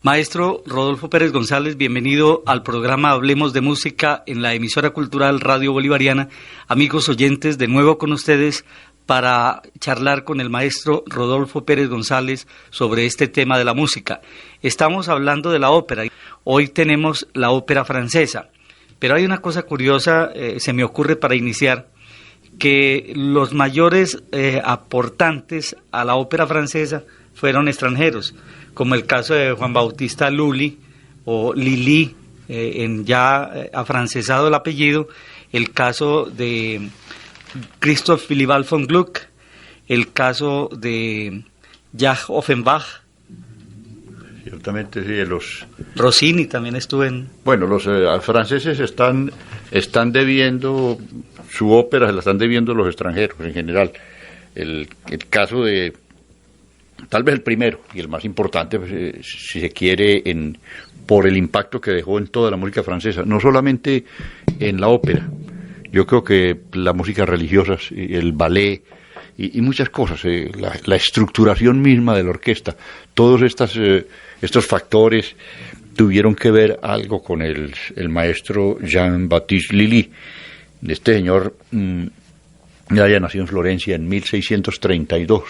Maestro Rodolfo Pérez González, bienvenido al programa Hablemos de Música en la emisora cultural Radio Bolivariana. Amigos oyentes, de nuevo con ustedes para charlar con el maestro Rodolfo Pérez González sobre este tema de la música. Estamos hablando de la ópera. Hoy tenemos la ópera francesa, pero hay una cosa curiosa, se me ocurre para iniciar, que los mayores aportantes a la ópera francesa fueron extranjeros, como el caso de Juan Bautista Lully o Lully, ya afrancesado el apellido, el caso de Christoph Willibald von Gluck, el caso de Jacques Offenbach. Ciertamente sí, Rossini también estuvo en... Bueno, los franceses están debiendo su ópera, se la están debiendo los extranjeros en general. El caso de, tal vez el primero y el más importante, pues, si se quiere, por el impacto que dejó en toda la música francesa, no solamente en la ópera. Yo creo que la música religiosa, el ballet y muchas cosas, la estructuración misma de la orquesta, todos estos factores tuvieron que ver algo con el maestro Jean-Baptiste Lully. Este señor ya nació en Florencia en 1632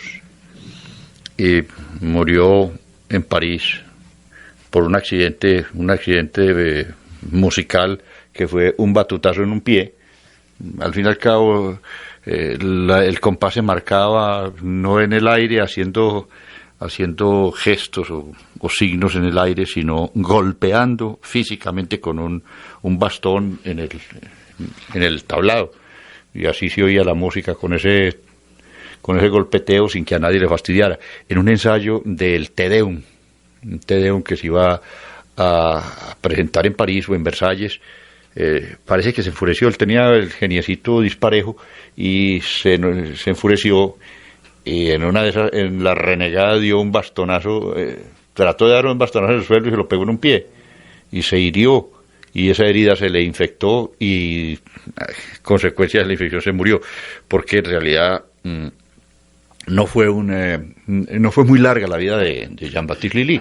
y murió en París por un accidente musical que fue un batutazo en un pie. Al fin y al cabo, el compás se marcaba no en el aire haciendo gestos o signos en el aire, sino golpeando físicamente con un bastón en el tablado. Y así se oía la música con ese golpeteo sin que a nadie le fastidiara. En un ensayo del Te Deum, un Te Deum que se iba a presentar en París o en Versalles, parece que se enfureció. Él tenía el geniecito disparejo y se enfureció, y en la renegada dio un bastonazo, trató de dar un bastonazo en el suelo y se lo pegó en un pie y se hirió, y esa herida se le infectó y consecuencia de la infección se murió, porque en realidad no fue muy larga la vida de Jean-Baptiste Lully,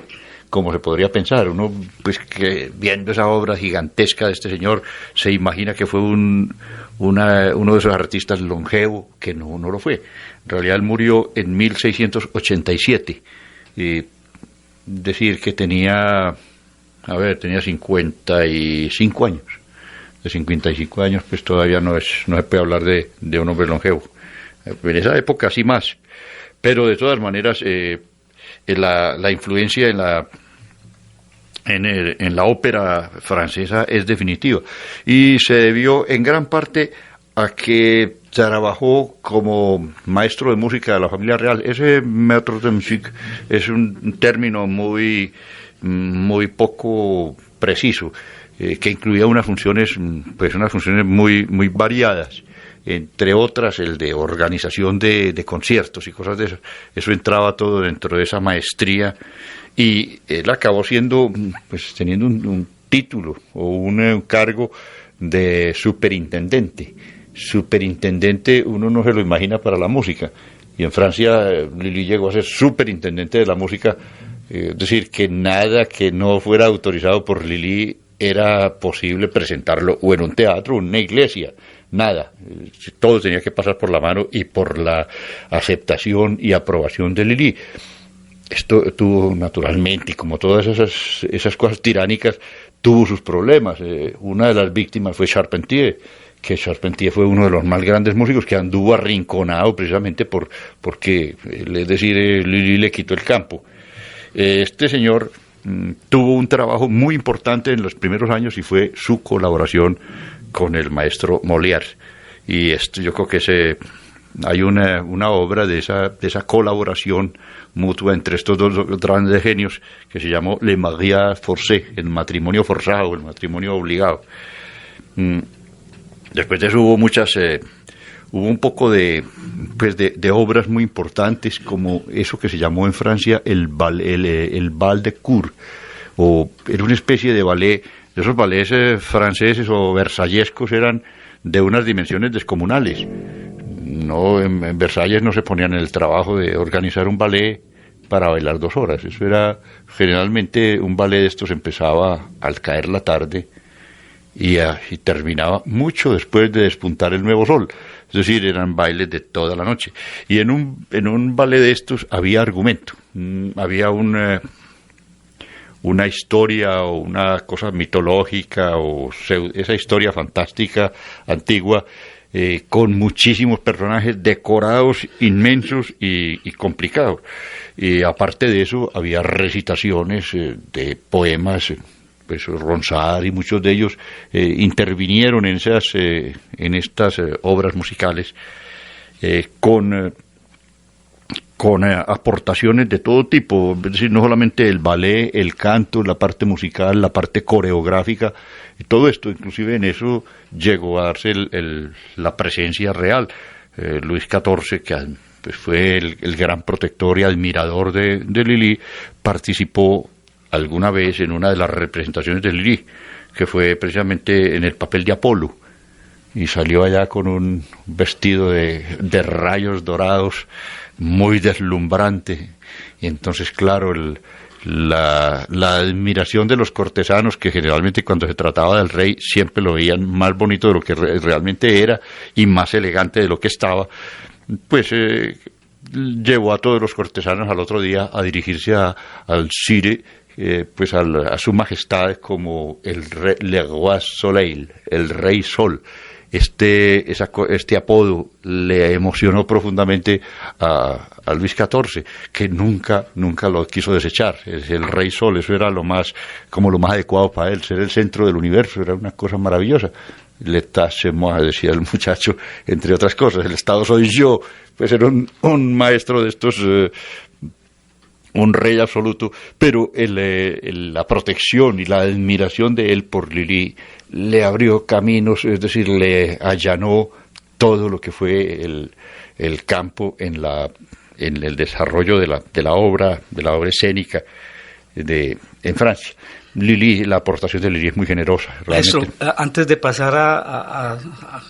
como se podría pensar. Uno, pues, que viendo esa obra gigantesca de este señor, se imagina que fue uno de esos artistas longevo, que no lo fue. En realidad él murió en 1687, decir que tenía 55 años. De 55 años, pues todavía no se puede hablar de un hombre longevo. En esa época sí más, pero de todas maneras la influencia en la ópera francesa es definitiva, y se debió en gran parte a que trabajó como maestro de música de la familia real. Ese maître de musique es un término muy poco preciso, que incluía unas funciones muy variadas, entre otras el de organización de conciertos y cosas de esas. Eso entraba todo dentro de esa maestría, y él acabó teniendo un título o un cargo de superintendente. Superintendente uno no se lo imagina para la música, y en Francia Lully llegó a ser superintendente de la música, es decir, que nada que no fuera autorizado por Lully era posible presentarlo o en un teatro o en una iglesia, nada, todo tenía que pasar por la mano y por la aceptación y aprobación de Lully. Esto tuvo, naturalmente, y como todas esas cosas tiránicas, tuvo sus problemas. Una de las víctimas fue Charpentier, que Charpentier fue uno de los más grandes músicos, que anduvo arrinconado precisamente porque es decir, Lully le quitó el campo. Este señor tuvo un trabajo muy importante en los primeros años, y fue su colaboración con el maestro Molière. Y esto, yo creo que hay una obra de esa colaboración mutua entre estos dos grandes genios, que se llamó Le Mariage Forcé, el matrimonio forzado, el matrimonio obligado. Después de eso hubo un poco de obras muy importantes, como eso que se llamó en Francia el bal de cour, era una especie de ballet. Esos ballets franceses o versallescos eran de unas dimensiones descomunales. No, en Versalles no se ponían en el trabajo de organizar un ballet para bailar 2 horas. Eso era, generalmente un ballet de estos empezaba al caer la tarde y terminaba mucho después de despuntar el nuevo sol. Es decir, eran bailes de toda la noche. Y en un ballet de estos había argumento, había una historia o una cosa mitológica o esa historia fantástica antigua, con muchísimos personajes decorados, inmensos y complicados. Y aparte de eso, había recitaciones de poemas, pues Ronsard y muchos de ellos intervinieron en estas obras musicales con aportaciones de todo tipo, es decir, no solamente el ballet, el canto, la parte musical, la parte coreográfica, y todo esto, inclusive en eso llegó a darse la presencia real. Luis XIV, que pues fue el gran protector y admirador de Lully, participó alguna vez en una de las representaciones de Lully, que fue precisamente en el papel de Apolo, y salió allá con un vestido de rayos dorados muy deslumbrante, y entonces claro, la admiración de los cortesanos, que generalmente cuando se trataba del rey siempre lo veían más bonito de lo que realmente era y más elegante de lo que estaba, pues llevó a todos los cortesanos al otro día a dirigirse al Sire, pues a su majestad como el Le Roi Soleil, el Rey Sol. Este apodo le emocionó profundamente a Luis XIV, que nunca lo quiso desechar. Es el Rey Sol, eso era lo más adecuado para él, ser el centro del universo, era una cosa maravillosa. L'état c'est moi, decía el muchacho, entre otras cosas, el Estado soy yo. Pues era un maestro de estos, un rey absoluto, pero la protección y la admiración de él por Lully le abrió caminos, es decir, le allanó todo lo que fue el campo en el desarrollo de la obra escénica en Francia. Lully, la aportación de Lully es muy generosa. Eso, antes de pasar a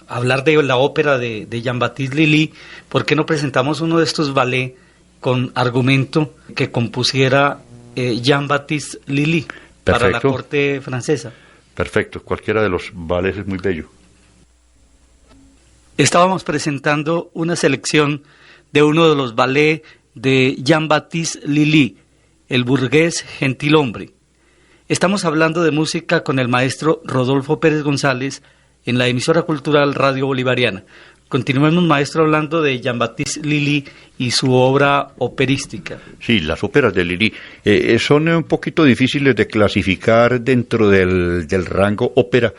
hablar de la ópera de Jean-Baptiste Lully, ¿por qué no presentamos uno de estos ballets con argumento que compusiera Jean-Baptiste Lully para la corte francesa? Perfecto, cualquiera de los ballets es muy bello. Estábamos presentando una selección de uno de los ballets de Jean-Baptiste Lully, el burgués gentilhombre. Estamos hablando de música con el maestro Rodolfo Pérez González en la emisora cultural Radio Bolivariana. Continuemos, maestro, hablando de Jean-Baptiste Lully y su obra operística. Sí, las óperas de Lully son un poquito difíciles de clasificar dentro del rango ópera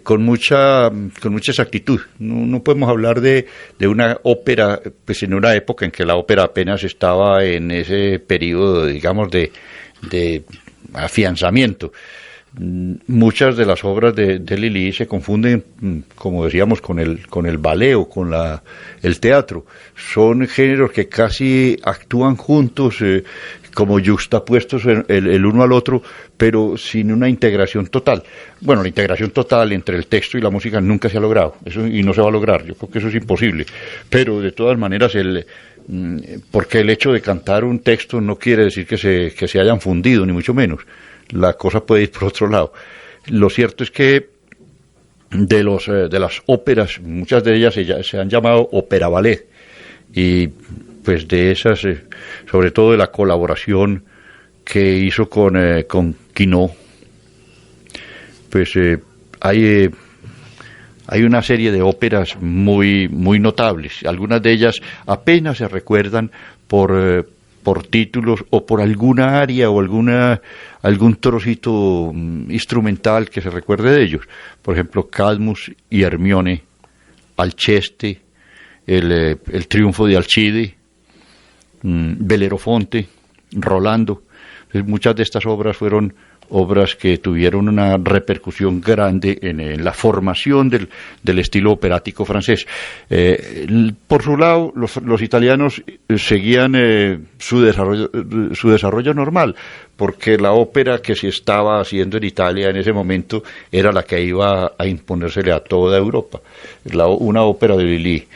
con mucha exactitud. No podemos hablar de una ópera, pues en una época en que la ópera apenas estaba en ese periodo, digamos, de afianzamiento. Muchas de las obras de Lully se confunden, como decíamos, con el ballet o con el teatro. Son géneros que casi actúan juntos, como yuxtapuestos el uno al otro, pero sin una integración total. Bueno, la integración total entre el texto y la música nunca se ha logrado, eso, y no se va a lograr. Yo creo que eso es imposible. Pero de todas maneras, porque el hecho de cantar un texto no quiere decir que se hayan fundido, ni mucho menos. La cosa puede ir por otro lado. Lo cierto es que de las óperas, muchas de ellas se han llamado ópera ballet, y pues de esas, sobre todo de la colaboración que hizo con Quinault, pues hay una serie de óperas muy notables. Algunas de ellas apenas se recuerdan por títulos o por alguna aria o algún trocito instrumental que se recuerde de ellos. Por ejemplo, Cadmus y Hermione, Alceste, el triunfo de Alcide, Belerofonte, Rolando. Entonces, muchas de estas obras fueron obras que tuvieron una repercusión grande en la formación del estilo operático francés. Por su lado, los italianos seguían su desarrollo normal, porque la ópera que se estaba haciendo en Italia en ese momento era la que iba a imponérsele a toda Europa. Una ópera de Lully,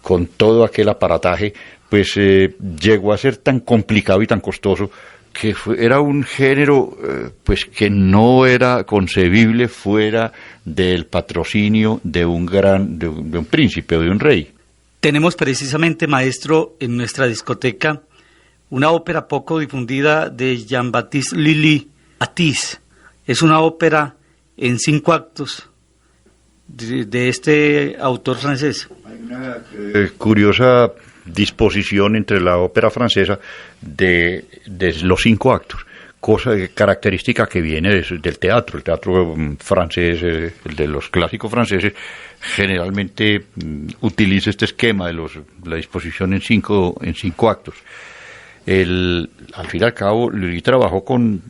con todo aquel aparataje, pues llegó a ser tan complicado y tan costoso que era un género pues que no era concebible fuera del patrocinio de un príncipe o de un rey. Tenemos precisamente, maestro, en nuestra discoteca una ópera poco difundida de Jean-Baptiste Lully, Atis. Es una ópera en 5 actos de este autor francés. Hay una curiosa disposición entre la ópera francesa de los 5 actos, cosa característica que viene del teatro. El teatro francés, el de los clásicos franceses, generalmente utiliza este esquema de la disposición en cinco actos. Al fin y al cabo, Lully trabajó con,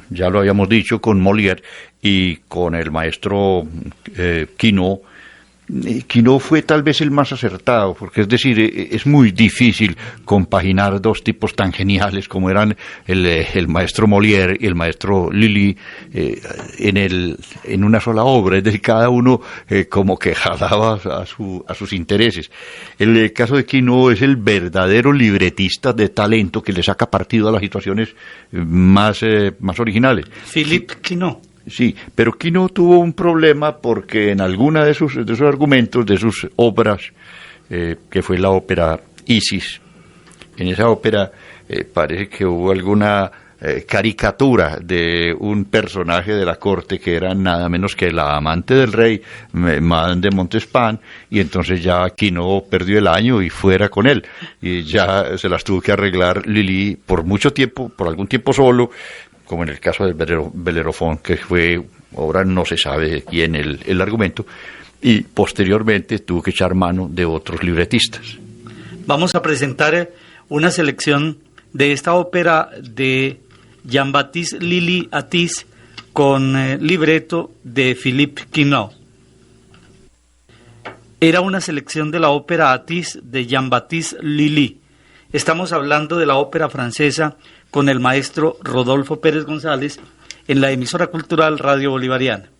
ya lo habíamos dicho, con Molière y con el maestro Quinault. Quinault fue tal vez el más acertado, porque es decir, es muy difícil compaginar dos tipos tan geniales como eran el maestro Molière y el maestro Lully en una sola obra. Es decir, cada uno como que jalaba a sus intereses. El caso de Quinault es el verdadero libretista de talento que le saca partido a las situaciones más originales. Philippe Quinault. Sí, pero Quinault tuvo un problema porque en alguna de sus argumentos, de sus obras, que fue la ópera Isis, en esa ópera parece que hubo alguna caricatura de un personaje de la corte que era nada menos que la amante del rey, Madame de Montespan, y entonces ya Quinault perdió el año y fuera con él, y ya se las tuvo que arreglar Lully por mucho tiempo, por algún tiempo solo, como en el caso del Bellerophon, que fue obra no se sabe de quién el argumento, y posteriormente tuvo que echar mano de otros libretistas. Vamos a presentar una selección de esta ópera de Jean-Baptiste Lully Atis con libreto de Philippe Quinault. Era una selección de la ópera Atis de Jean-Baptiste Lully. Estamos hablando de la ópera francesa con el maestro Rodolfo Pérez González en la emisora cultural Radio Bolivariana.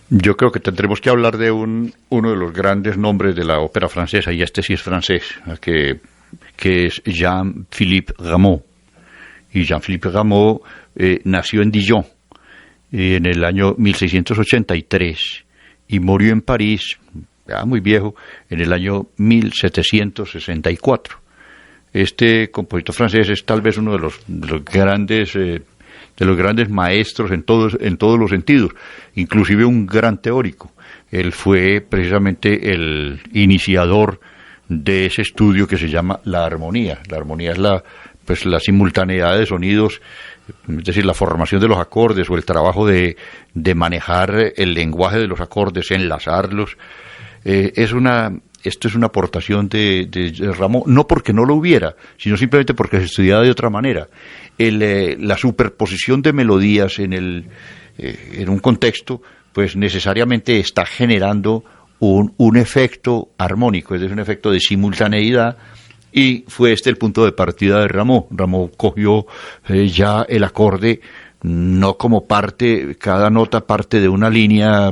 Yo creo que tendremos que hablar de uno de los grandes nombres de la ópera francesa, y este sí es francés, que es Jean-Philippe Rameau. Y Jean-Philippe Rameau nació en Dijon en el año 1683 y murió en París, ya muy viejo, en el año 1764. Este compositor francés es tal vez uno de los grandes maestros en todos los sentidos, inclusive un gran teórico. Él fue precisamente el iniciador de ese estudio que se llama la armonía. La armonía es la simultaneidad de sonidos, es decir, la formación de los acordes o el trabajo de manejar el lenguaje de los acordes, enlazarlos. Esto es una aportación de Rameau, no porque no lo hubiera, sino simplemente porque se estudiaba de otra manera. La superposición de melodías en un contexto, pues necesariamente está generando un efecto armónico, es decir, un efecto de simultaneidad, y fue este el punto de partida de Rameau. Rameau cogió ya el acorde no como cada nota parte de una línea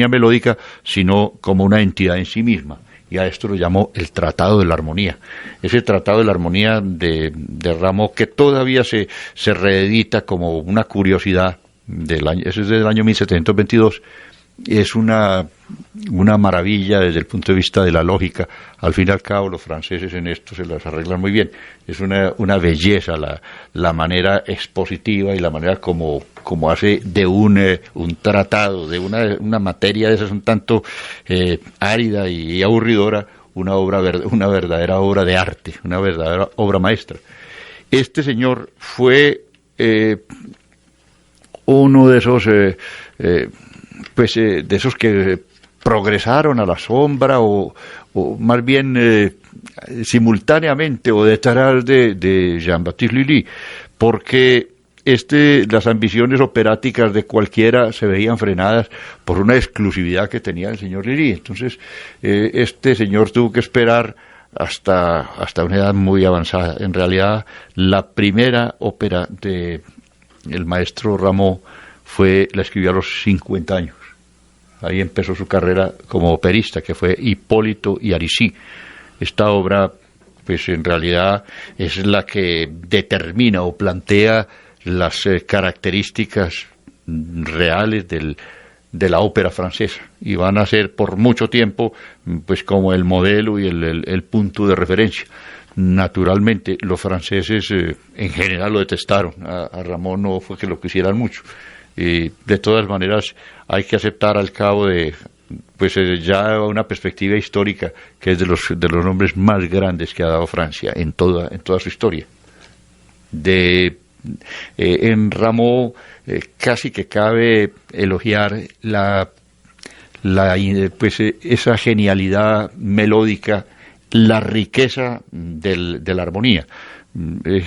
melódica, sino como una entidad en sí misma. Y a esto lo llamó el Tratado de la Armonía. Ese Tratado de la Armonía de Rameau, que todavía se reedita como una curiosidad, ese es del año 1722, es una maravilla desde el punto de vista de la lógica. Al fin y al cabo, los franceses en esto se las arreglan muy bien. Es una belleza la manera expositiva y la manera como hace de un tratado, de una materia de esas un tanto árida y aburridora, una verdadera obra de arte, una verdadera obra maestra. Este señor fue uno de esos de esos que progresaron a la sombra o más bien simultáneamente o detrás de Jean-Baptiste Lully, porque las ambiciones operáticas de cualquiera se veían frenadas por una exclusividad que tenía el señor Lully. Entonces este señor tuvo que esperar hasta una edad muy avanzada. En realidad, la primera ópera de el maestro Rameau la escribió a los 50 años. Ahí empezó su carrera como operista, que fue Hipólito y Aricí. Esta obra, pues en realidad es la que determina o plantea las características reales de la ópera francesa, y van a ser por mucho tiempo pues como el modelo y el punto de referencia. Naturalmente los franceses en general lo detestaron, a Rameau no fue que lo quisieran mucho, y de todas maneras hay que aceptar al cabo de pues ya una perspectiva histórica que es de los nombres más grandes que ha dado Francia en toda su historia. En Rameau casi que cabe elogiar pues esa genialidad melódica, la riqueza de la armonía.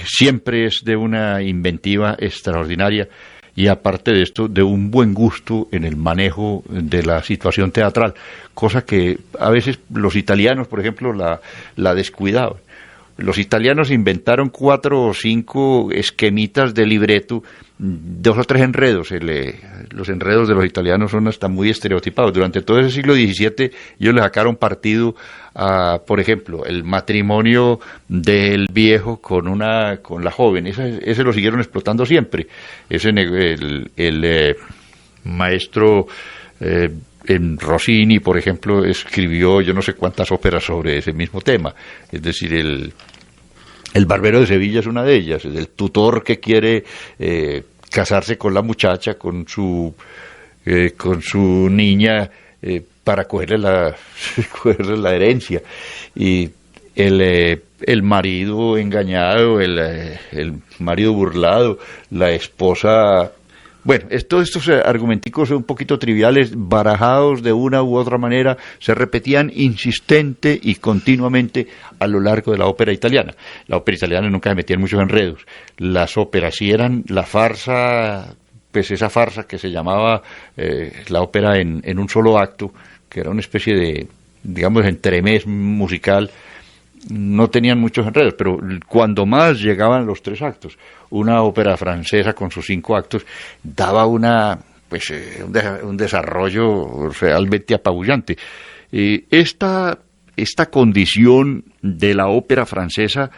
Siempre es de una inventiva extraordinaria, y aparte de esto, de un buen gusto en el manejo de la situación teatral, cosa que a veces los italianos, por ejemplo, la descuidaban. Los italianos inventaron 4 o 5 esquemitas de libreto, 2 o 3 enredos. Los enredos de los italianos son hasta muy estereotipados. Durante todo ese siglo XVII ellos le sacaron partido a, por ejemplo, el matrimonio del viejo con la joven. Ese lo siguieron explotando siempre. El maestro en Rossini, por ejemplo, escribió yo no sé cuántas óperas sobre ese mismo tema. Es decir, el Barbero de Sevilla es una de ellas, el tutor que quiere casarse con la muchacha, con su niña, para cogerle la herencia, y el marido engañado, el marido burlado, la esposa. Bueno, todos estos argumenticos son un poquito triviales, barajados de una u otra manera, se repetían insistente y continuamente a lo largo de la ópera italiana. La ópera italiana nunca se metía en muchos enredos. Las óperas sí eran la farsa, pues esa farsa que se llamaba la ópera en un solo acto, que era una especie de, digamos, entremés musical. No tenían muchos enredos, pero cuando más llegaban los 3 actos, una ópera francesa con sus 5 actos daba un desarrollo realmente apabullante. Esta condición de la ópera francesa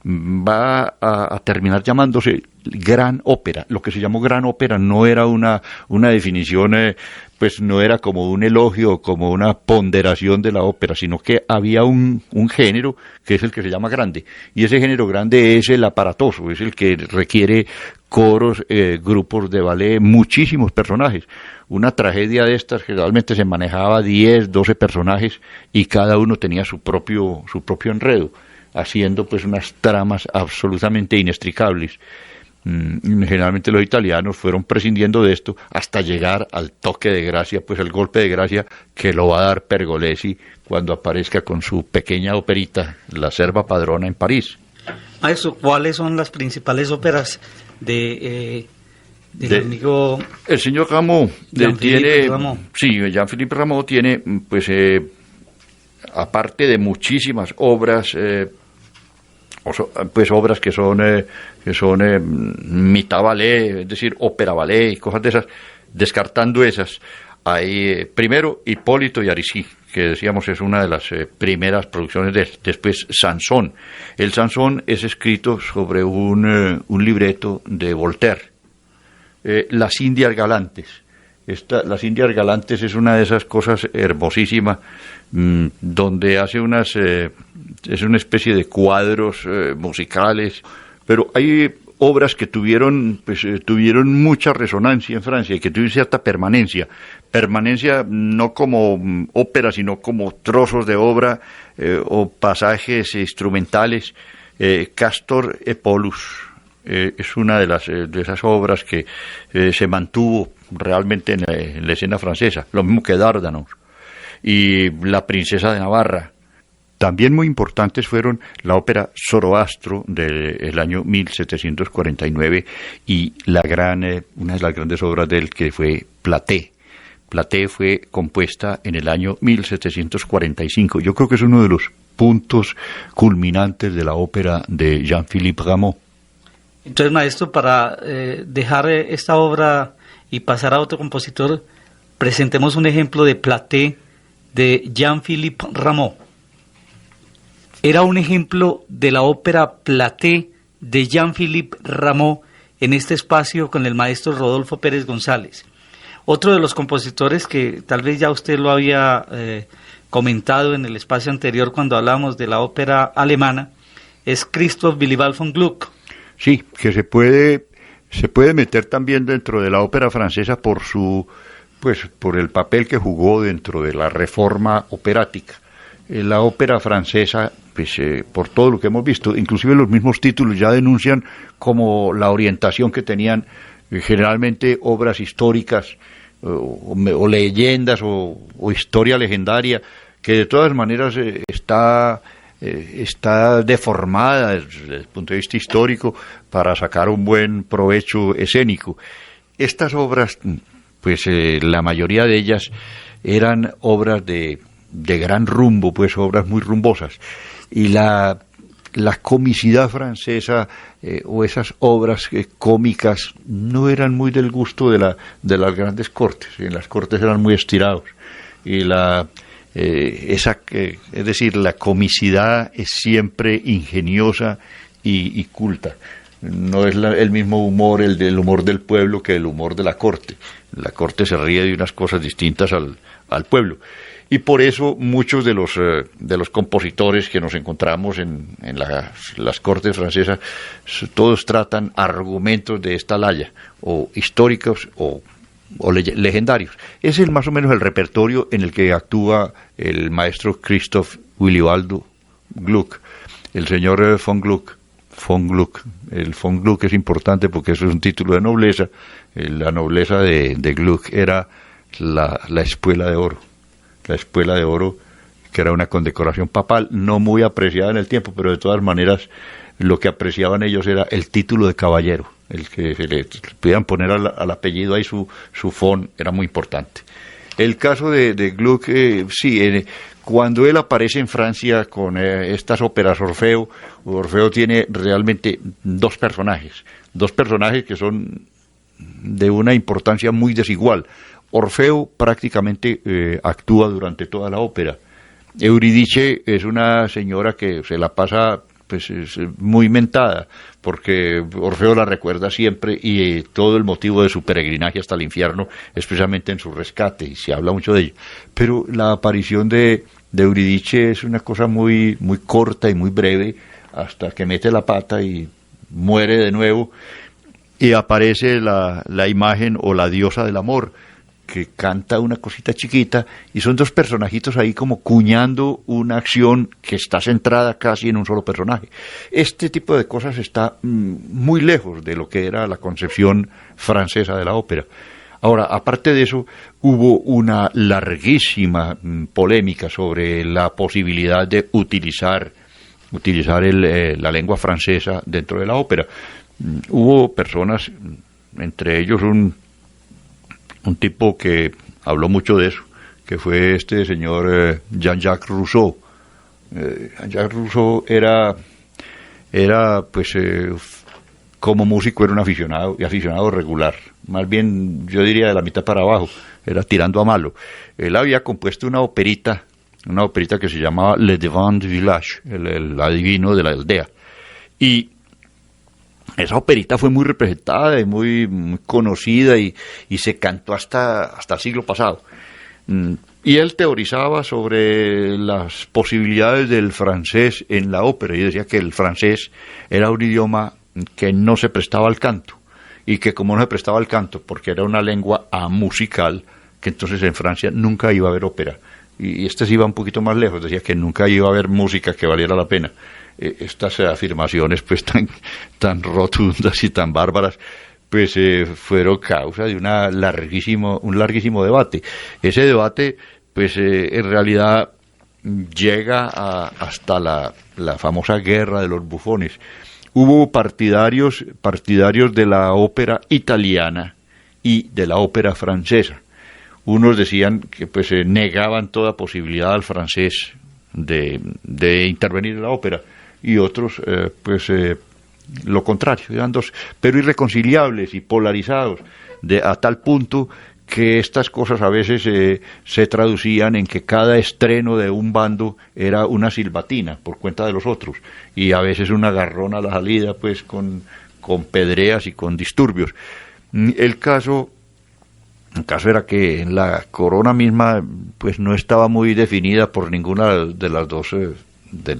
va a terminar llamándose gran ópera. Lo que se llamó gran ópera no era una definición, pues no era como un elogio, como una ponderación de la ópera, sino que había un género que es el que se llama grande, y ese género grande es el aparatoso, es el que requiere coros, grupos de ballet, muchísimos personajes. Una tragedia de estas generalmente se manejaba 10, 12 personajes, y cada uno tenía su propio enredo, haciendo pues unas tramas absolutamente inextricables. Generalmente los italianos fueron prescindiendo de esto hasta llegar al toque de gracia, pues el golpe de gracia que lo va a dar Pergolesi cuando aparezca con su pequeña operita, La Serva Padrona, en París. Maestro, ¿cuáles son las principales óperas del amigo? El señor Rameau Jean-Philippe Rameau. Sí, Jean-Philippe Rameau tiene, pues, aparte de muchísimas obras, pues obras que son mitad ballet, es decir, ópera ballet y cosas de esas. Descartando esas, hay primero Hipólito y Arisí, que decíamos es una de las primeras producciones de él. Después Sansón. El Sansón es escrito sobre un libreto de Voltaire. Las Indias Galantes. Las Indias Galantes es una de esas cosas hermosísimas, donde hace es una especie de cuadros musicales, pero hay obras que tuvieron mucha resonancia en Francia y que tuvieron cierta permanencia no como ópera, sino como trozos de obra o pasajes instrumentales. Castor et Pollux es una de esas obras que se mantuvo realmente en la escena francesa, lo mismo que Dardanos y La Princesa de Navarra. También muy importantes fueron la ópera Zoroastro del año 1749 y una de las grandes obras de él, que fue Platée. Platée fue compuesta en el año 1745. Yo creo que es uno de los puntos culminantes de la ópera de Jean-Philippe Rameau. Entonces, maestro, para dejar esta obra y pasar a otro compositor, presentemos un ejemplo de Platée de Jean-Philippe Rameau. era un ejemplo de la ópera Platé de Jean-Philippe Rameau en este espacio con el maestro Rodolfo Pérez González. Otro de los compositores que tal vez ya usted lo había comentado en el espacio anterior cuando hablamos de la ópera alemana es Christoph Willibald von Gluck. Sí, que se puede meter también dentro de la ópera francesa por por el papel que jugó dentro de la reforma operática. La ópera francesa, pues, por todo lo que hemos visto, inclusive los mismos títulos ya denuncian como la orientación que tenían generalmente obras históricas o leyendas o historia legendaria, que de todas maneras está deformada desde el punto de vista histórico para sacar un buen provecho escénico. Estas obras, pues la mayoría de ellas eran obras de gran rumbo, pues obras muy rumbosas, y la comicidad francesa o esas obras cómicas no eran muy del gusto de las grandes cortes. En las cortes eran muy estirados, y es decir, la comicidad es siempre ingeniosa y culta. No es el mismo humor, el del humor del pueblo, que el humor de la corte. La corte se ríe de unas cosas distintas al pueblo. Y por eso muchos de los compositores que nos encontramos en las cortes francesas, todos tratan argumentos de esta laya, o históricos o legendarios. Es más o menos el repertorio en el que actúa el maestro Christoph Willibald Gluck, el señor von Gluck. El von Gluck es importante porque eso es un título de nobleza. La nobleza de Gluck era la espuela de oro. La espuela de oro, que era una condecoración papal, no muy apreciada en el tiempo, pero de todas maneras lo que apreciaban ellos era el título de caballero, el que se le pudieran poner al apellido ahí su von, era muy importante. El caso de Gluck, cuando él aparece en Francia con estas óperas Orfeo tiene realmente dos personajes que son de una importancia muy desigual. Orfeo prácticamente actúa durante toda la ópera. Euridice es una señora que se la pasa pues es muy mentada, porque Orfeo la recuerda siempre, y todo el motivo de su peregrinaje hasta el infierno es precisamente en su rescate, y se habla mucho de ello. Pero la aparición de Euridice es una cosa muy, muy corta y muy breve, hasta que mete la pata y muere de nuevo, y aparece la imagen o la diosa del amor, que canta una cosita chiquita, y son dos personajitos ahí como cuñando una acción que está centrada casi en un solo personaje. Este tipo de cosas está muy lejos de lo que era la concepción francesa de la ópera. Ahora, aparte de eso, hubo una larguísima polémica sobre la posibilidad de utilizar la lengua francesa dentro de la ópera. Hubo personas, entre ellos un tipo que habló mucho de eso, que fue este señor Jean-Jacques Rousseau. Jean-Jacques Rousseau era pues como músico era un aficionado regular, más bien yo diría de la mitad para abajo, era tirando a malo. Él había compuesto una operita que se llamaba Le Devant du Village, el adivino de la aldea, y esa operita fue muy representada y muy, muy conocida, y se cantó hasta el siglo pasado. Y él teorizaba sobre las posibilidades del francés en la ópera, y decía que el francés era un idioma que no se prestaba al canto, y que como no se prestaba al canto porque era una lengua amusical, que entonces en Francia nunca iba a haber ópera. Y este se iba un poquito más lejos, decía que nunca iba a haber música que valiera la pena. Estas afirmaciones pues tan rotundas y tan bárbaras pues fueron causa de un larguísimo debate. Ese debate pues en realidad llega hasta la famosa guerra de los bufones. Hubo partidarios de la ópera italiana y de la ópera francesa. Unos decían que pues negaban toda posibilidad al francés de intervenir en la ópera, y otros lo contrario, eran dos, pero irreconciliables y polarizados a tal punto que estas cosas a veces se traducían en que cada estreno de un bando era una silbatina por cuenta de los otros, y a veces un agarrón a la salida, pues con pedreas y con disturbios. El caso era que la corona misma pues no estaba muy definida por ninguna de las dos de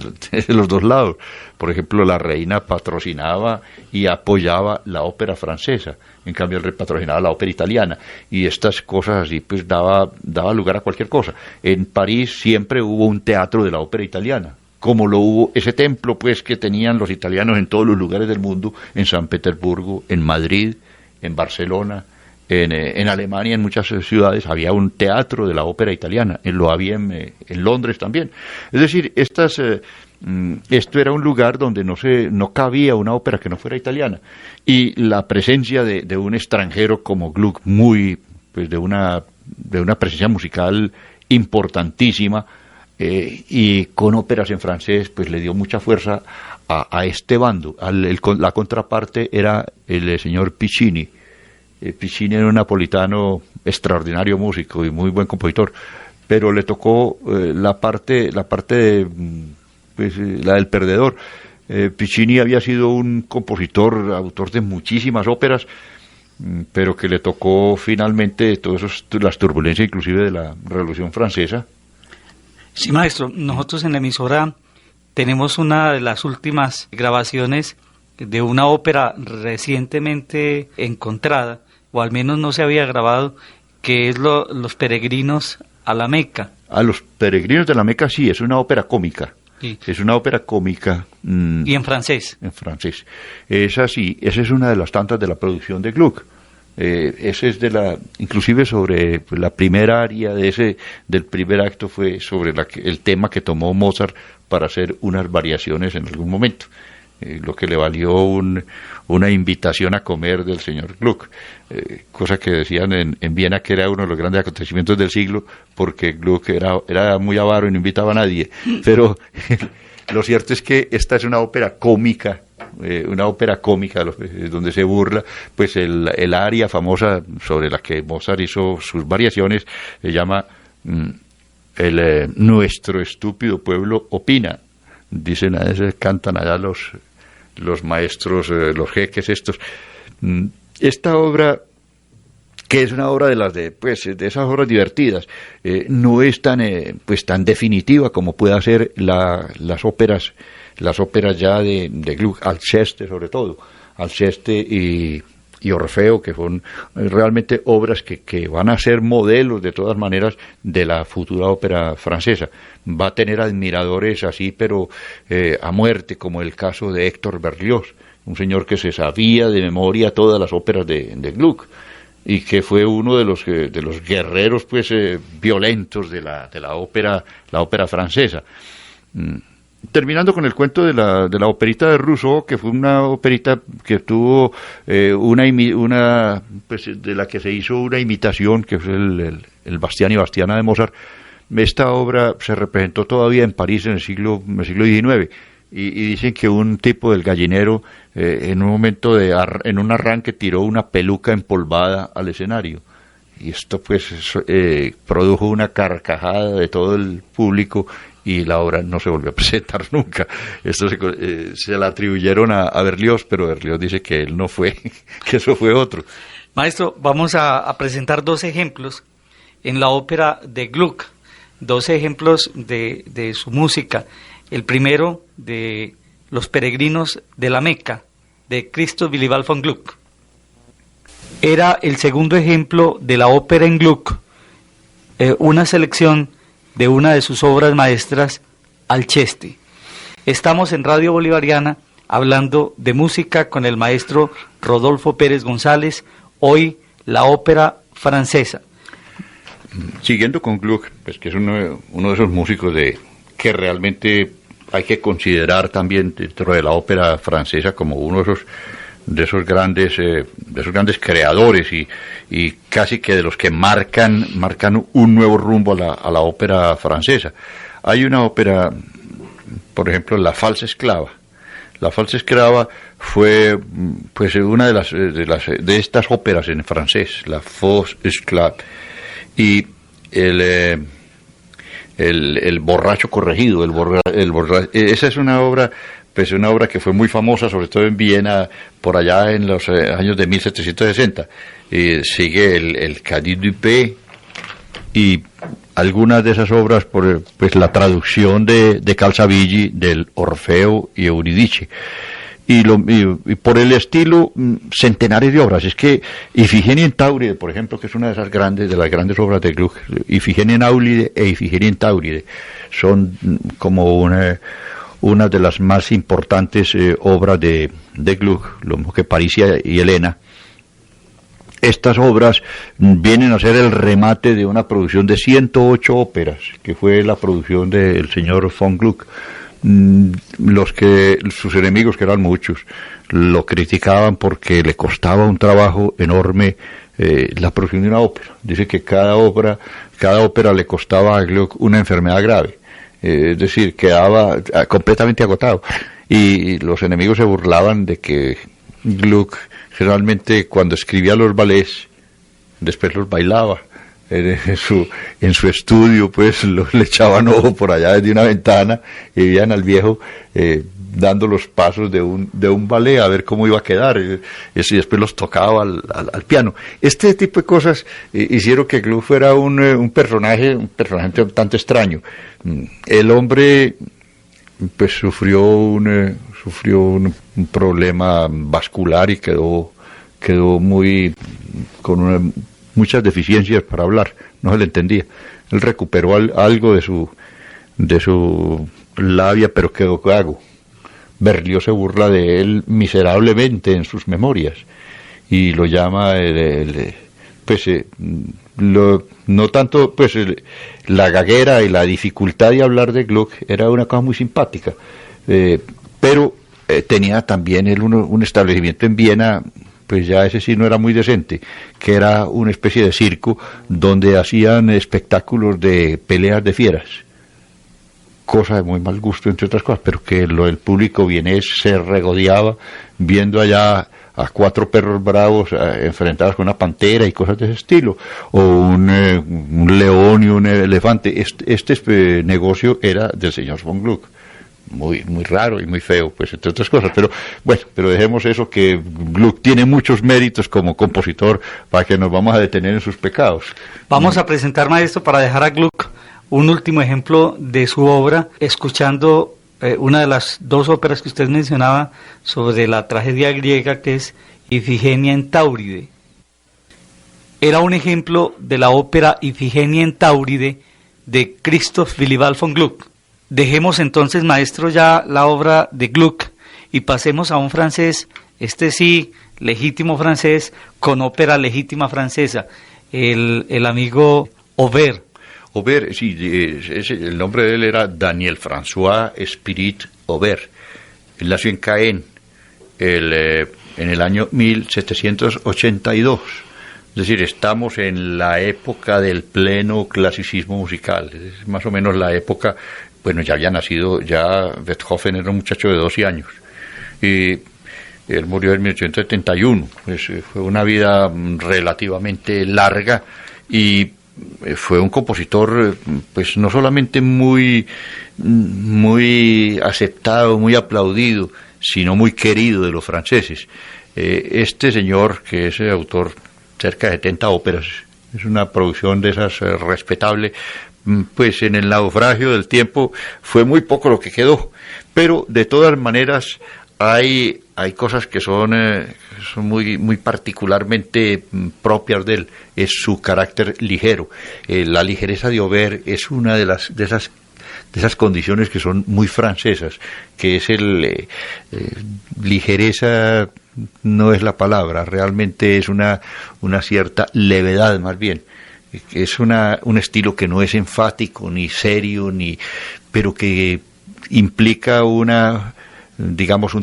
los dos lados. Por ejemplo, la reina patrocinaba y apoyaba la ópera francesa, en cambio el rey patrocinaba la ópera italiana, y estas cosas así pues daba lugar a cualquier cosa. En París siempre hubo un teatro de la ópera italiana, como lo hubo ese templo pues que tenían los italianos en todos los lugares del mundo, en San Petersburgo, en Madrid, en Barcelona, en Alemania, en muchas ciudades había un teatro de la ópera italiana, lo había en Londres también. Es decir, esto era un lugar donde no cabía una ópera que no fuera italiana, y la presencia de un extranjero como Gluck, pues de una presencia musical importantísima, y con óperas en francés, pues le dio mucha fuerza a este bando. La contraparte era el señor Piccini. Piccini era un napolitano extraordinario músico y muy buen compositor, pero le tocó la parte pues, la del perdedor. Piccini había sido un compositor, autor de muchísimas óperas, pero que le tocó finalmente las turbulencias inclusive de la Revolución Francesa. Sí, maestro, nosotros en la emisora tenemos una de las últimas grabaciones de una ópera recientemente encontrada, o al menos no se había grabado, que es Los Peregrinos a la Meca. A Los Peregrinos de la Meca, sí, es una ópera cómica. Sí. Es una ópera cómica. ¿Y en francés? En francés. Esa sí, esa es una de las tantas de la producción de Gluck. Ese es inclusive sobre la primera aria del primer acto, fue sobre el tema que tomó Mozart para hacer unas variaciones en algún momento. Lo que le valió una invitación a comer del señor Gluck, cosa que decían en Viena que era uno de los grandes acontecimientos del siglo, porque Gluck era muy avaro y no invitaba a nadie. Pero lo cierto es que esta es una ópera cómica, donde se burla, pues el aria famosa sobre la que Mozart hizo sus variaciones se llama Nuestro estúpido pueblo opina. Dicen, a veces cantan allá los maestros, los jeques estos. Esta obra, que es una obra de esas obras divertidas, no es tan definitiva como pueda ser las óperas ya de Gluck, Alceste sobre todo, Alceste y Orfeo, que son realmente obras que van a ser modelos de todas maneras de la futura ópera francesa. Va a tener admiradores así, pero a muerte, como el caso de Héctor Berlioz, un señor que se sabía de memoria todas las óperas de Gluck, y que fue uno de los guerreros pues violentos de la ópera francesa. Terminando con el cuento de la operita de Rousseau, que fue una operita que tuvo de la que se hizo una imitación, que fue el Bastián y Bastiana de Mozart. Esta obra se representó todavía en París en el siglo XIX, y dicen que un tipo del gallinero en un momento en un arranque tiró una peluca empolvada al escenario, y esto pues produjo una carcajada de todo el público, y la obra no se volvió a presentar nunca. Esto se la atribuyeron a Berlioz, pero Berlioz dice que él no fue, que eso fue otro. Maestro, vamos a presentar dos ejemplos en la ópera de Gluck, dos ejemplos de su música. El primero de Los Peregrinos de la Meca, de Christoph Willibald von Gluck. Era el segundo ejemplo de la ópera en Gluck, una selección de una de sus obras maestras, Alceste. Estamos en Radio Bolivariana hablando de música con el maestro Rodolfo Pérez González, hoy la ópera francesa. Siguiendo con Gluck, pues que es uno de esos músicos que realmente hay que considerar también dentro de la ópera francesa como uno de esos grandes creadores y casi que de los que marcan un nuevo rumbo a la ópera francesa. Hay una ópera, por ejemplo, La Falsa Esclava. La Falsa Esclava fue pues una de estas óperas en francés, la Fausse Esclave, y el borracho corregido, esa es una obra, pues una obra que fue muy famosa, sobre todo en Viena, por allá en los años de 1760. Sigue el Cadiz du P, y algunas de esas obras, pues la traducción de Calzabigi del Orfeo y Euridice. Y por el estilo, centenares de obras. Es que Ifigenia en Táuride, por ejemplo, que es una de las grandes obras de Gluck, Ifigenia en Áulide e Ifigenia en Táuride, son como una de las más importantes obras de Gluck, lo mismo que Parisia y Helena. Estas obras vienen a ser el remate de una producción de 108 óperas, que fue la producción del señor von Gluck. Sus enemigos, que eran muchos, lo criticaban porque le costaba un trabajo enorme la producción de una ópera. Dice que cada ópera le costaba a Gluck una enfermedad grave, es decir, quedaba completamente agotado, y los enemigos se burlaban de que Gluck generalmente, cuando escribía los ballets, después los bailaba. En su estudio, pues le echaban ojo por allá desde una ventana y veían al viejo dando los pasos de un ballet a ver cómo iba a quedar, y después los tocaba al piano. Este tipo de cosas hicieron que Gluck fuera un personaje tanto extraño. El hombre pues sufrió un problema vascular y quedó muy con muchas deficiencias para hablar, no se le entendía. Él recuperó algo de su labia, pero quedó gago. Berlioz se burla de él miserablemente en sus memorias y lo llama no tanto pues la gaguera y la dificultad de hablar de Gluck era una cosa muy simpática, pero tenía también él un establecimiento en Viena, pues ya ese sí no era muy decente, que era una especie de circo donde hacían espectáculos de peleas de fieras, cosa de muy mal gusto entre otras cosas, pero que el público vienés se regodeaba viendo allá a 4 perros bravos enfrentados con una pantera y cosas de ese estilo, o un león y un elefante. Este negocio era del señor von Gluck. Muy raro y muy feo, pues, entre otras cosas, pero dejemos eso, que Gluck tiene muchos méritos como compositor, para que nos vamos a detener en sus pecados. Vamos a presentar, maestro, para dejar a Gluck un último ejemplo de su obra, escuchando una de las 2 óperas que usted mencionaba sobre la tragedia griega, que es Ifigenia en Táuride. Era un ejemplo de la ópera Ifigenia en Táuride de Christoph Willibald von Gluck. Dejemos entonces, maestro, ya la obra de Gluck y pasemos a un francés, este sí, legítimo francés, con ópera legítima francesa, el amigo Auber. Auber, sí, el nombre de él era Daniel François Spirit Auber. Él nació en Caen en el año 1782. Es decir, estamos en la época del pleno clasicismo musical, es más o menos la época. Bueno, ya había nacido, ya Beethoven era un muchacho de 12 años, y él murió en 1871, pues fue una vida relativamente larga, y fue un compositor, pues no solamente muy aceptado, muy aplaudido, sino muy querido de los franceses. Este señor, que es autor cerca de 70 óperas, es una producción de esas respetable, pues en el naufragio del tiempo fue muy poco lo que quedó, pero de todas maneras hay cosas que son muy particularmente propias de él. Es su carácter ligero. La ligereza de Auber es una de esas condiciones que son muy francesas, que es ligereza, no es la palabra, realmente es una cierta levedad más bien. Es un estilo que no es enfático ni serio, pero que implica un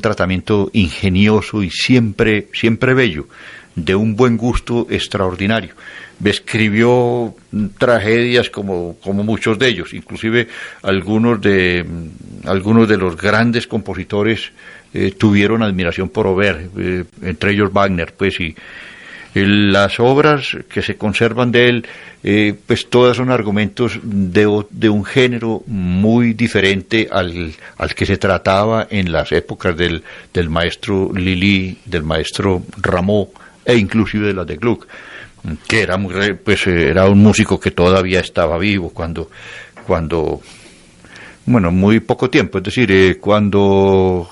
tratamiento ingenioso y siempre bello, de un buen gusto extraordinario. Escribió tragedias como muchos de ellos, inclusive algunos de los grandes compositores tuvieron admiración por Auber, entre ellos Wagner, pues, y las obras que se conservan de él, pues todas son argumentos de un género muy diferente al que se trataba en las épocas del maestro Lully, del maestro Rameau, e inclusive de las de Gluck, que era era un músico que todavía estaba vivo cuando bueno, muy poco tiempo, es decir, cuando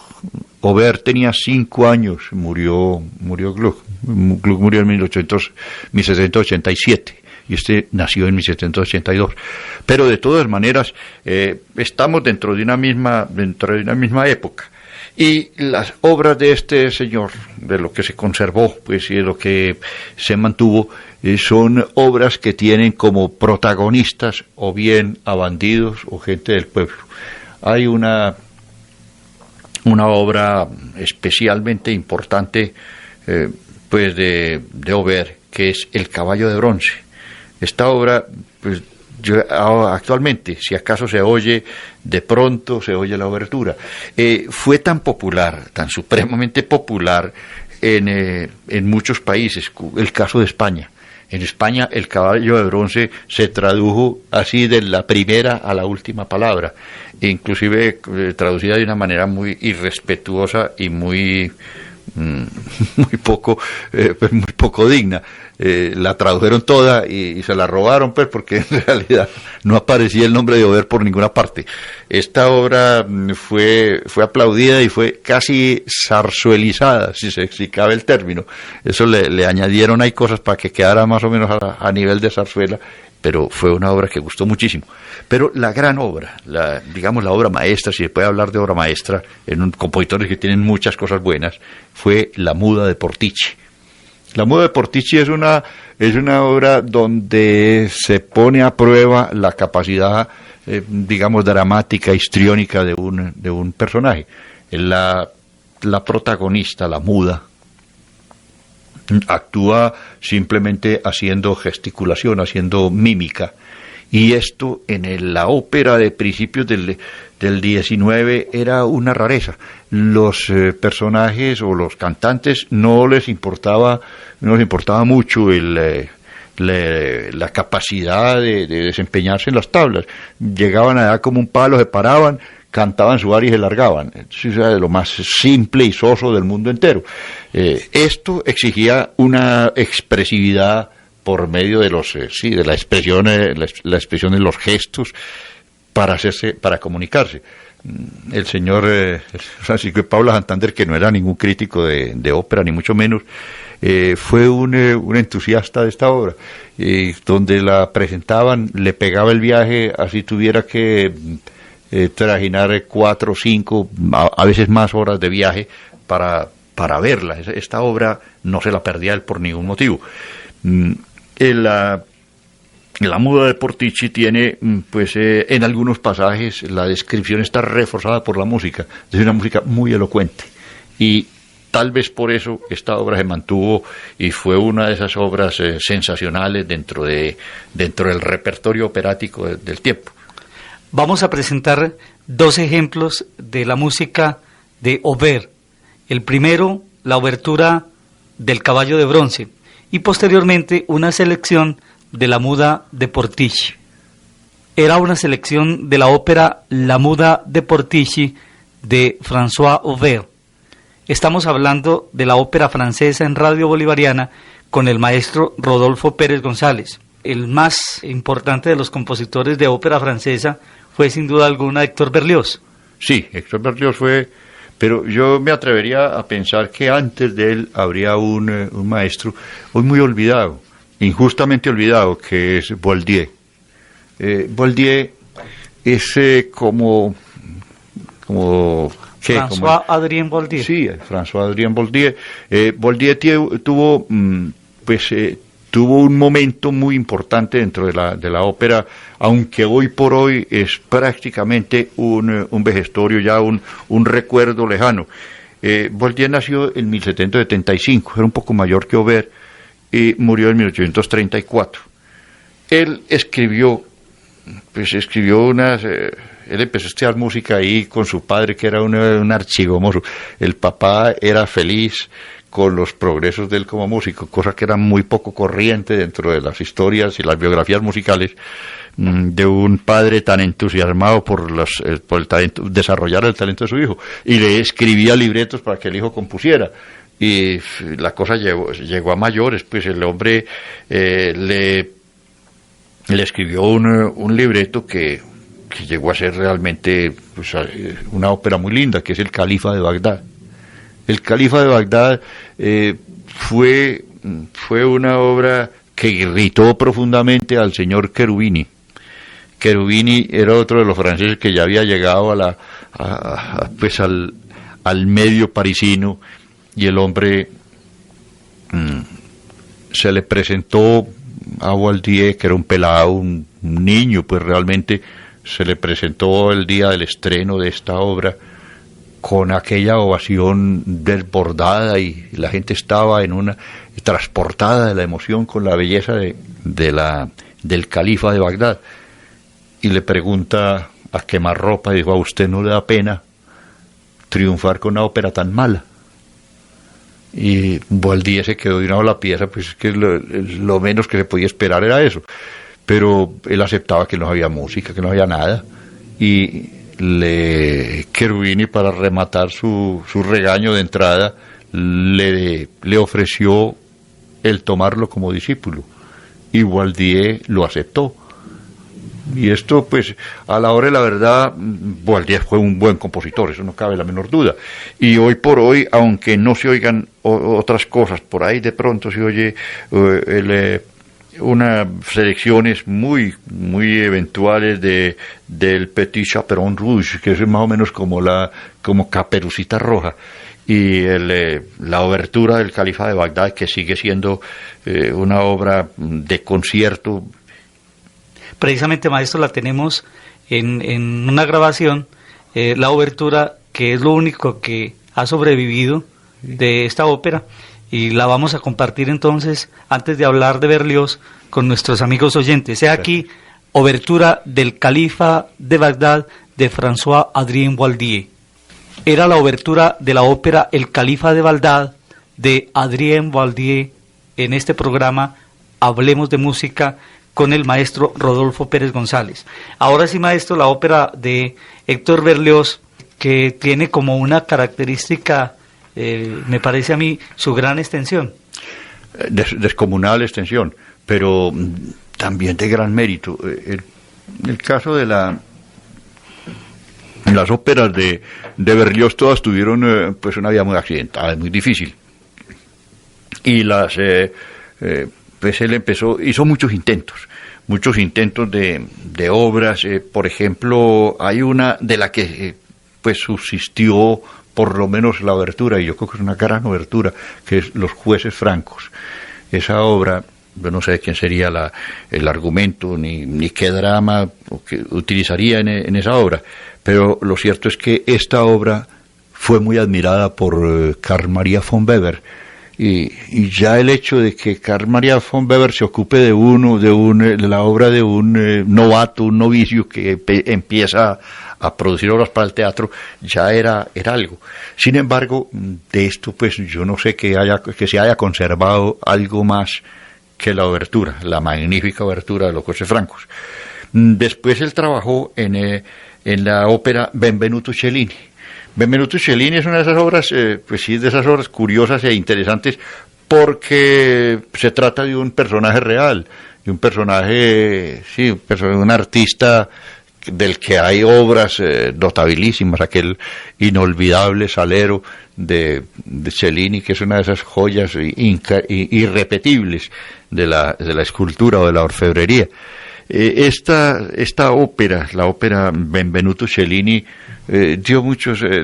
Auber tenía 5 años, murió Gluck. Gluck murió en 1787 y este nació en 1782. Pero de todas maneras, estamos dentro de una misma época. Y las obras de este señor, de lo que se conservó, pues, y de lo que se mantuvo, son obras que tienen como protagonistas o bien a bandidos o gente del pueblo. Hay una obra especialmente importante, pues de Auber, que es El caballo de bronce. Esta obra, pues, actualmente, si acaso se oye, de pronto se oye la obertura. Fue tan popular, tan supremamente popular en muchos países, el caso de España. En España el caballo de bronce se tradujo así de la primera a la última palabra, inclusive traducida de una manera muy irrespetuosa y muy poco digna. La tradujeron toda y se la robaron, pues, porque en realidad no aparecía el nombre de Auber por ninguna parte. Esta obra fue aplaudida y fue casi zarzuelizada, si cabe el término. Eso le añadieron ahí cosas para que quedara más o menos a nivel de zarzuela, pero fue una obra que gustó muchísimo. Pero la gran obra, digamos la obra maestra, si se puede hablar de obra maestra en compositores que tienen muchas cosas buenas, fue La Muda de Portici. La Muda de Portici es una obra donde se pone a prueba la capacidad, digamos, dramática, histriónica de un personaje. La protagonista, la muda, actúa simplemente haciendo gesticulación, haciendo mímica. Y esto en la ópera de principios del 19 era una rareza. Los personajes o los cantantes no les importaba mucho la capacidad de desempeñarse en las tablas. Llegaban allá como un palo, se paraban, cantaban su aria y se largaban. Eso era de lo más simple y soso del mundo entero. Esto exigía una expresividad por medio de de la expresión de los gestos para comunicarse. El señor Francisco de Paula Santander, que no era ningún crítico de ópera, ni mucho menos, fue un entusiasta de esta obra, donde la presentaban, le pegaba el viaje, así tuviera que trajinar 4 o 5, a veces más horas de viaje para verla. Esta obra no se la perdía él por ningún motivo. La Muda de Portici tiene, pues, en algunos pasajes la descripción está reforzada por la música. Es una música muy elocuente y tal vez por eso esta obra se mantuvo y fue una de esas obras sensacionales dentro del repertorio operático del tiempo. Vamos a presentar 2 ejemplos de la música de Auber. El primero, la obertura del Caballo de Bronce, y posteriormente una selección de La Muda de Portici. Era una selección de la ópera La Muda de Portici de François Auber. Estamos hablando de la ópera francesa en Radio Bolivariana con el maestro Rodolfo Pérez González. El más importante de los compositores de ópera francesa fue sin duda alguna Héctor Berlioz. Sí, Héctor Berlioz fue, pero yo me atrevería a pensar que antes de él habría un maestro hoy muy olvidado, injustamente olvidado, que es Boieldieu. Boieldieu es como François-Adrien Boieldieu. Sí, François-Adrien Boieldieu. Boieldieu tuvo un momento muy importante dentro de la ópera, aunque hoy por hoy es prácticamente un vejestorio, ya un recuerdo lejano. Boieldieu nació en 1775, era un poco mayor que Auber, y murió en 1834. Él escribió él empezó a estudiar música ahí con su padre, que era un archigomoso. El papá era feliz con los progresos de él como músico, cosa que era muy poco corriente dentro de las historias y las biografías musicales de un padre tan entusiasmado por el talento, desarrollar el talento de su hijo, y le escribía libretos para que el hijo compusiera. Y la cosa llegó a mayores, pues el hombre le escribió un libreto que llegó a ser realmente, pues, una ópera muy linda, que es El Califa de Bagdad. El Califa de Bagdad fue una obra que irritó profundamente al señor Cherubini. Cherubini era otro de los franceses que ya había llegado pues al medio parisino, y el hombre se le presentó a Waldier, que era un pelado, un niño, pues realmente se le presentó el día del estreno de esta obra con aquella ovación desbordada, y la gente estaba transportada de la emoción con la belleza del califa de Bagdad. Y le pregunta a quemarropa, y dijo: ¿a usted no le da pena triunfar con una ópera tan mala? Y Boaldía se quedó de una sola pieza, pues es que lo menos que se podía esperar era eso. Pero él aceptaba que no había música, que no había nada, y Cherubini, para rematar su regaño de entrada, le ofreció el tomarlo como discípulo, y Boaldía lo aceptó. Y esto, pues, a la hora de la verdad, Boaldía fue un buen compositor, eso no cabe la menor duda. Y hoy por hoy, aunque no se oigan otras cosas, por ahí de pronto se oye unas selecciones muy eventuales del Petit Chaperon Rouge, que es más o menos como Caperucita Roja, y la obertura del Califa de Bagdad, que sigue siendo una obra de concierto. Precisamente, maestro, la tenemos en una grabación, la obertura, que es lo único que ha sobrevivido de esta ópera, y la vamos a compartir entonces, antes de hablar de Berlioz, con nuestros amigos oyentes. He aquí, obertura del Califa de Bagdad de François-Adrien Boaldier. Era la obertura de la ópera El Califa de Bagdad de Adrien Boaldier, en este programa Hablemos de Música, con el maestro Rodolfo Pérez González. Ahora sí, maestro, la ópera de Héctor Berlioz, que tiene como una característica, me parece a mí, su gran extensión. Descomunal extensión, pero también de gran mérito. El caso de las óperas de Berlioz, todas tuvieron pues una vida muy accidentada, muy difícil. Y pues él hizo muchos intentos de obras. Por ejemplo, hay una de la que pues subsistió por lo menos la obertura, y yo creo que es una gran obertura, que es Los Jueces Francos. Esa obra, yo no sé quién sería el argumento, ni qué drama que utilizaría en esa obra, pero lo cierto es que esta obra fue muy admirada por Carl Maria von Weber. Y ya el hecho de que Carl Maria von Weber se ocupe de la obra de un novato, un novicio que empieza a producir obras para el teatro, ya era algo. Sin embargo, de esto pues yo no sé que se haya conservado algo más que la obertura, la magnífica obertura de Los Jueces Francos. Después él trabajó en la ópera Benvenuto Cellini. Benvenuto Cellini es una de esas obras, pues sí, de esas obras curiosas e interesantes, porque se trata de un personaje real, de un personaje, sí, un artista del que hay obras notabilísimas, aquel inolvidable Salero de Cellini, que es una de esas joyas irrepetibles de la escultura o de la orfebrería. Esta ópera, la ópera Benvenuto Cellini,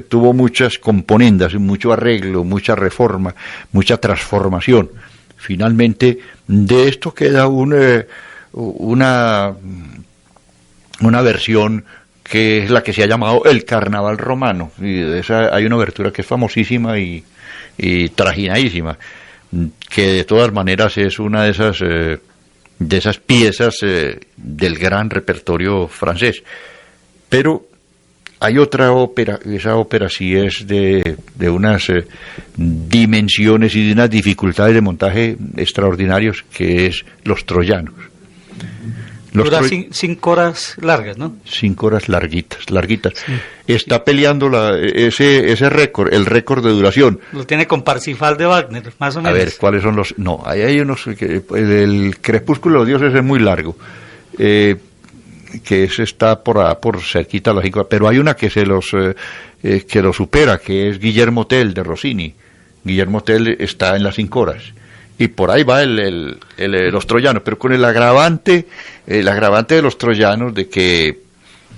tuvo muchas componendas, mucho arreglo, mucha reforma, mucha transformación. Finalmente, de esto queda una versión que es la que se ha llamado el Carnaval Romano, y de esa hay una obertura que es famosísima y trajinadísima, que de todas maneras es una de esas piezas del gran repertorio francés. Pero hay otra ópera, esa ópera sí es de unas dimensiones y de unas dificultades de montaje extraordinarios, que es Los Troyanos. Dura 5 horas largas, ¿no? 5 horas larguitas. Sí. Está peleando ese récord, el récord de duración. Lo tiene con Parsifal de Wagner, más o menos. A ver, ¿cuáles son los...? No, hay unos... El Crepúsculo de los Dioses es muy largo. Que ese está por cerquita a las 5 horas. Pero hay una que que lo supera, que es Guillermo Tell, de Rossini. Guillermo Tell está en las 5 horas. Y por ahí va los troyanos, pero con el agravante de los troyanos, de que,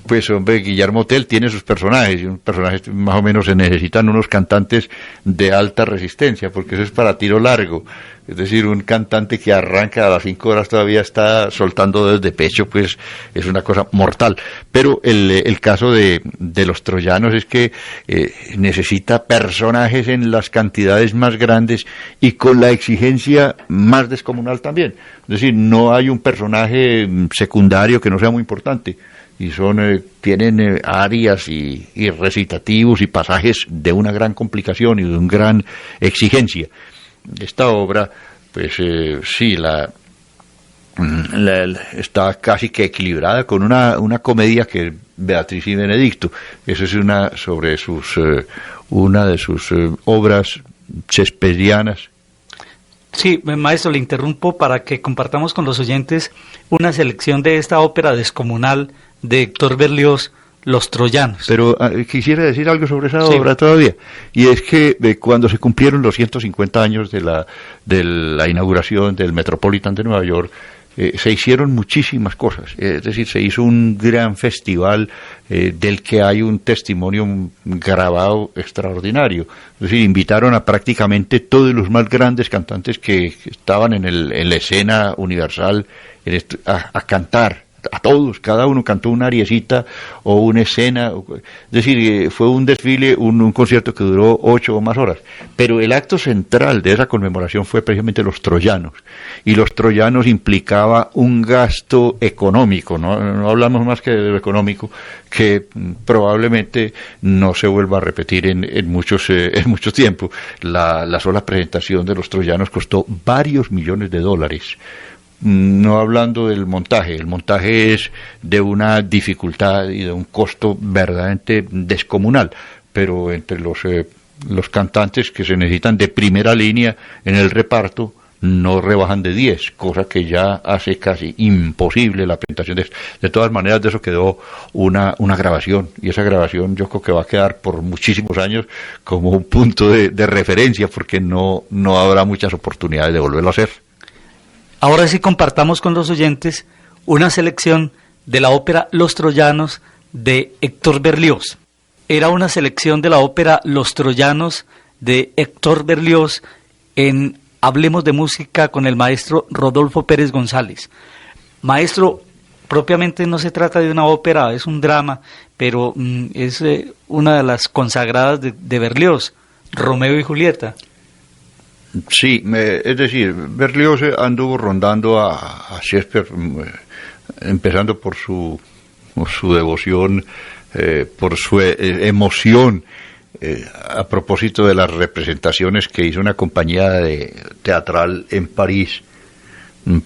pues hombre, Guillermo Tell tiene sus personajes, y unos personajes más o menos se necesitan unos cantantes de alta resistencia, porque eso es para tiro largo. Es decir, un cantante que arranca a las 5 horas todavía está soltando desde pecho, pues es una cosa mortal. Pero el caso de los troyanos es que necesita personajes en las cantidades más grandes y con la exigencia más descomunal también. Es decir, no hay un personaje secundario que no sea muy importante. Y tienen arias y recitativos y pasajes de una gran complicación y de una gran exigencia. Esta obra, pues sí, está casi que equilibrada con una comedia que es Beatriz y Benedicto. Esa es una de sus obras shakespearianas. Sí, maestro, le interrumpo para que compartamos con los oyentes una selección de esta ópera descomunal de Héctor Berlioz, Los Troyanos. Pero quisiera decir algo sobre esa obra todavía, y es que cuando se cumplieron los 150 años de la inauguración del Metropolitan de Nueva York, se hicieron muchísimas cosas. Es decir, se hizo un gran festival del que hay un testimonio grabado extraordinario. Es decir, invitaron a prácticamente todos los más grandes cantantes que estaban en la escena universal a cantar. A todos, cada uno cantó una ariecita o una escena, es decir, fue un desfile, un concierto que duró 8 o más horas, pero el acto central de esa conmemoración fue precisamente Los Troyanos, y Los Troyanos implicaba un gasto económico, no hablamos más que de lo económico, que probablemente no se vuelva a repetir en mucho tiempo. La sola presentación de Los Troyanos costó varios millones de dólares. No hablando del montaje, el montaje es de una dificultad y de un costo verdaderamente descomunal, pero entre los cantantes que se necesitan de primera línea en el reparto no rebajan de 10, cosa que ya hace casi imposible la presentación de esto. De todas maneras, de eso quedó una grabación, y esa grabación yo creo que va a quedar por muchísimos años como un punto de referencia, porque no habrá muchas oportunidades de volverlo a hacer. Ahora sí compartamos con los oyentes una selección de la ópera Los Troyanos de Héctor Berlioz. Era una selección de la ópera Los Troyanos de Héctor Berlioz en Hablemos de Música con el maestro Rodolfo Pérez González. Maestro, propiamente no se trata de una ópera, es un drama, pero es una de las consagradas de Berlioz, Romeo y Julieta. Sí, es decir, Berlioz anduvo rondando a Shakespeare, empezando por su devoción, por su emoción, a propósito de las representaciones que hizo una compañía teatral en París,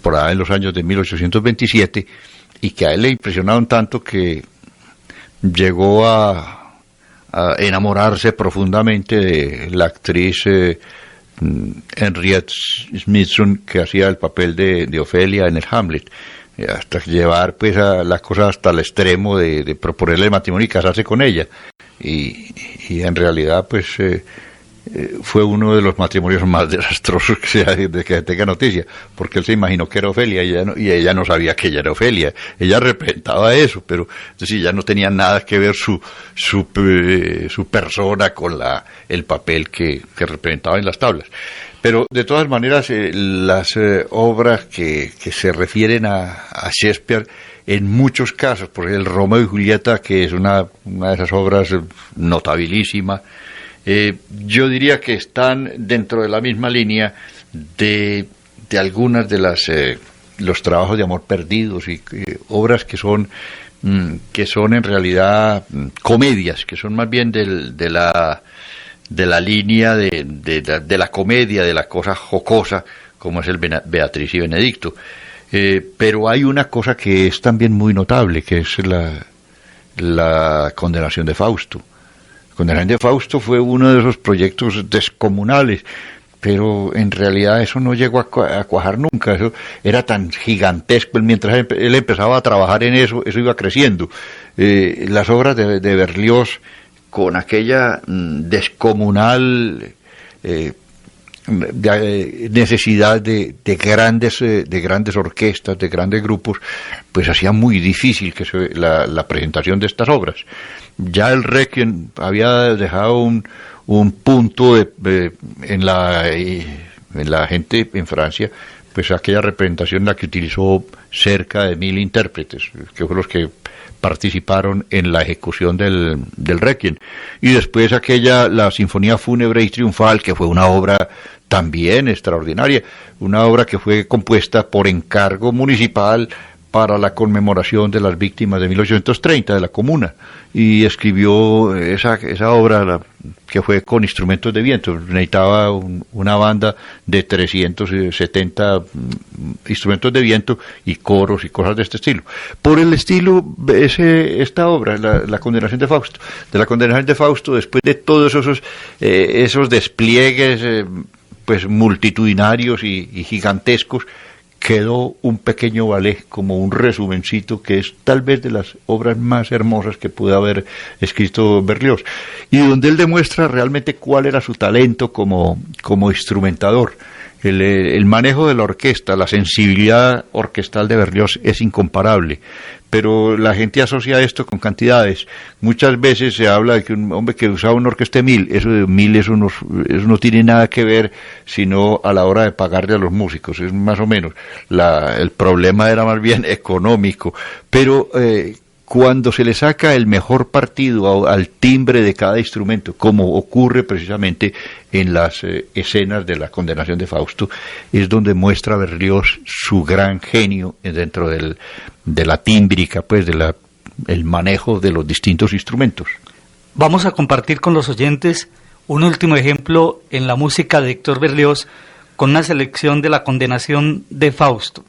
por ahí en los años de 1827, y que a él le impresionaron tanto que llegó a enamorarse profundamente de la actriz Henriette Smithson, que hacía el papel de Ofelia en el Hamlet, hasta llevar pues a las cosas hasta el extremo de proponerle matrimonio y casarse con ella, y en realidad pues fue uno de los matrimonios más desastrosos de que tenga noticia, porque él se imaginó que era Ofelia y ella no sabía que ella era Ofelia. Ella representaba eso, pero es decir, ya no tenía nada que ver su persona con el papel que representaba en las tablas. Pero de todas maneras, las obras que se refieren a Shakespeare, en muchos casos, por ejemplo, el Romeo y Julieta, que es una de esas obras notabilísimas, yo diría que están dentro de la misma línea de algunas de las los trabajos de amor perdidos y obras que son en realidad comedias, que son más bien de la línea de la comedia, de la cosa jocosa, como es el Beatriz y Benedicto. Pero hay una cosa que es también muy notable, que es la condenación de Fausto. La condenación de Fausto fue uno de esos proyectos descomunales, pero en realidad eso no llegó a cuajar nunca. Eso era tan gigantesco. Mientras él empezaba a trabajar en eso iba creciendo. Las obras de Berlioz, con aquella descomunal necesidad de grandes orquestas, de grandes grupos, pues hacía muy difícil que la presentación de estas obras. Ya el Requiem había dejado un punto en la gente en Francia, pues aquella representación en la que utilizó cerca de 1000 intérpretes, que fueron los que participaron en la ejecución del Requiem. Y después la Sinfonía Fúnebre y Triunfal, que fue una obra también extraordinaria, una obra que fue compuesta por encargo municipal para la conmemoración de las víctimas de 1830 de la Comuna, y escribió esa obra que fue con instrumentos de viento. Necesitaba una banda de 370 instrumentos de viento y coros y cosas de este estilo. Por el estilo, esta obra, la condenación de Fausto. De la condenación de Fausto, después de todos esos despliegues pues multitudinarios y gigantescos, quedó un pequeño ballet, como un resumencito, que es tal vez de las obras más hermosas que pudo haber escrito Berlioz, y donde él demuestra realmente cuál era su talento como instrumentador. El manejo de la orquesta, la sensibilidad orquestal de Berlioz es incomparable, pero la gente asocia esto con cantidades. Muchas veces se habla de que un hombre que usaba una orquesta de 1000, eso de 1000 eso no tiene nada que ver sino a la hora de pagarle a los músicos, es más o menos. El problema era más bien económico, pero cuando se le saca el mejor partido al timbre de cada instrumento, como ocurre precisamente en las escenas de la condenación de Fausto, es donde muestra Berlioz su gran genio dentro de la tímbrica, pues el manejo de los distintos instrumentos. Vamos a compartir con los oyentes un último ejemplo en la música de Héctor Berlioz con una selección de la condenación de Fausto.